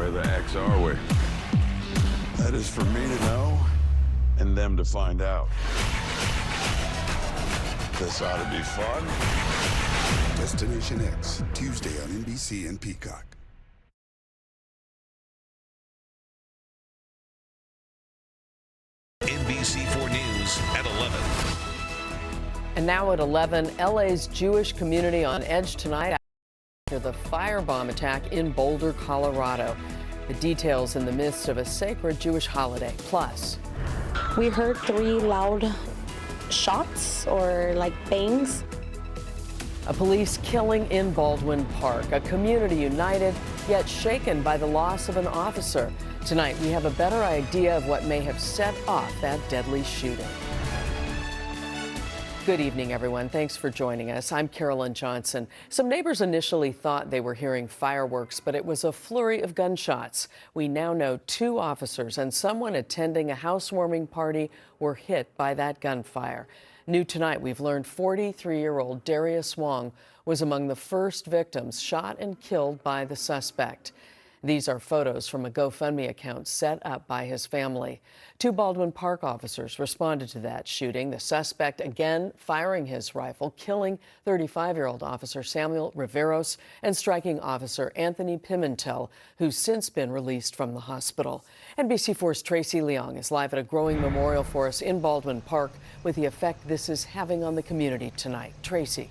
Where the X are we? That is for me to know and them to find out. This ought to be fun. Destination X, Tuesday on NBC and Peacock. NBC4 News at 11. And now at 11, LA's Jewish community on edge tonight after the firebomb attack in Boulder, Colorado. The details in the midst of a sacred Jewish holiday. Plus, we heard 3 loud shots or like bangs. A police killing in Baldwin Park. A community united yet shaken by the loss of an officer. Tonight, we have a better idea of what may have set off that deadly shooting. Good evening, everyone. Thanks for joining us. I'm Carolyn Johnson. Some neighbors initially thought they were hearing fireworks, but it was a flurry of gunshots. We now know 2 officers and someone attending a housewarming party were hit by that gunfire. New tonight, we've learned 43-year-old Darius Wong was among the first victims shot and killed by the suspect. These are photos from a GoFundMe account set up by his family. 2 Baldwin Park officers responded to that shooting. The suspect again firing his rifle, killing 35-year-old Officer Samuel Riveros and striking Officer Anthony Pimentel, who's since been released from the hospital. NBC4's Tracy Leong is live at a growing memorial for us in Baldwin Park with the effect this is having on the community tonight. Tracy.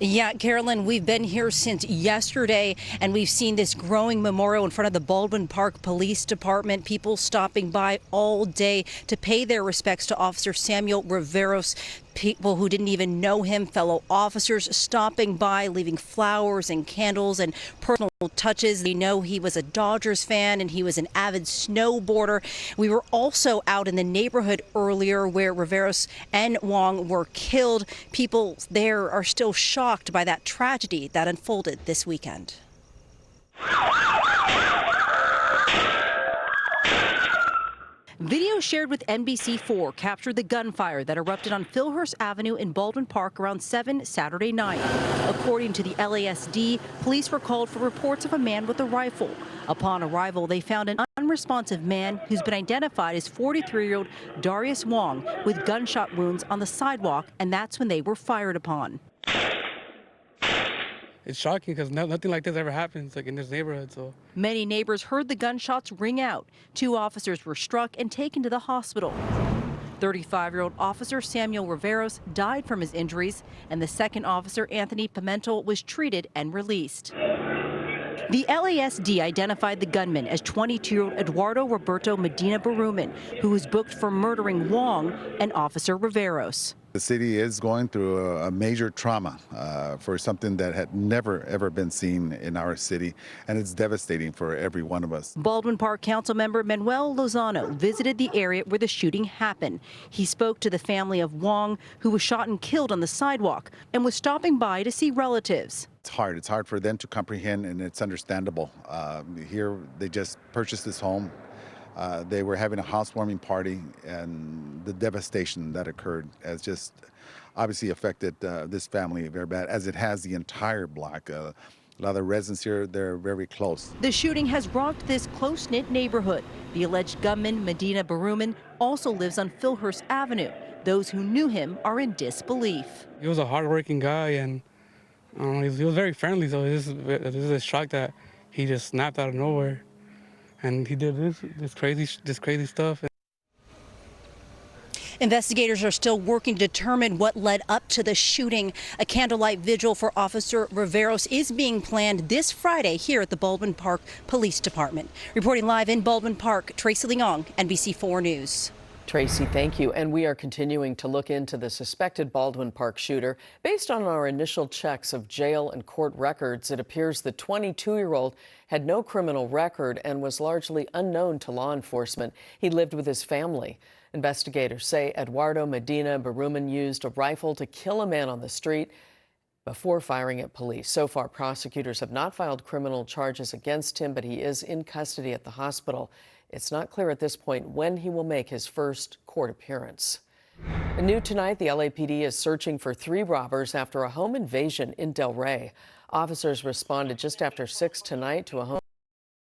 Yeah, Carolyn, we've been here since yesterday, and we've seen this growing memorial in front of the Baldwin Park Police Department. People stopping by all day to pay their respects to Officer Samuel Riveros. People who didn't even know him, fellow officers stopping by, leaving flowers and candles and personal touches. They know he was a Dodgers fan and he was an avid snowboarder. We were also out in the neighborhood earlier where Riveros and Wong were killed. People there are still shocked by that tragedy that unfolded this weekend. Video shared with NBC4 captured the gunfire that erupted on Philhurst Avenue in Baldwin Park around 7 Saturday night. According to the LASD, police were called for reports of a man with a rifle. Upon arrival, they found an unresponsive man who's been identified as 43-year-old Darius Wong with gunshot wounds on the sidewalk, and that's when they were fired upon. It's shocking because nothing like this ever happens in this neighborhood. So many neighbors heard the gunshots ring out. 2 officers were struck and taken to the hospital. 35-year-old Officer Samuel Riveros died from his injuries, and the second officer, Anthony Pimentel, was treated and released. The LASD identified the gunman as 22-year-old Eduardo Roberto Medina Baruman, who was booked for murdering Wong and Officer Riveros. The city is going through a major trauma for something that had never, ever been seen in our city, and it's devastating for every one of us. Baldwin Park Council member Manuel Lozano visited the area where the shooting happened. He spoke to the family of Wong, who was shot and killed on the sidewalk, and was stopping by to see relatives. It's hard. It's hard for them to comprehend, and it's understandable. Here, they just purchased this home. They were having a housewarming party, and the devastation that occurred has just obviously affected this family very bad, as it has the entire block. A lot of the residents here, they're very close. The shooting has rocked this close-knit neighborhood. The alleged gunman, Medina Baruman, also lives on Philhurst Avenue. Those who knew him are in disbelief. he was a hardworking guy, and he was very friendly. So this is a shock that he just snapped out of nowhere. And he did this crazy stuff. Investigators are still working to determine what led up to the shooting. A candlelight vigil for Officer Riveros is being planned this Friday here at the Baldwin Park Police Department. Reporting live in Baldwin Park, Tracy Leong, NBC4 News. Tracy, thank you. And we are continuing to look into the suspected Baldwin Park shooter. Based on our initial checks of jail and court records, it appears the 22-year-old had no criminal record and was largely unknown to law enforcement. He lived with his family. Investigators say Eduardo Medina Baruman used a rifle to kill a man on the street before firing at police. So far, prosecutors have not filed criminal charges against him, but he is in custody at the hospital. It's not clear at this point when he will make his first court appearance. New tonight, the LAPD is searching for 3 robbers after a home invasion in Del Rey. Officers responded just after 6 tonight to a home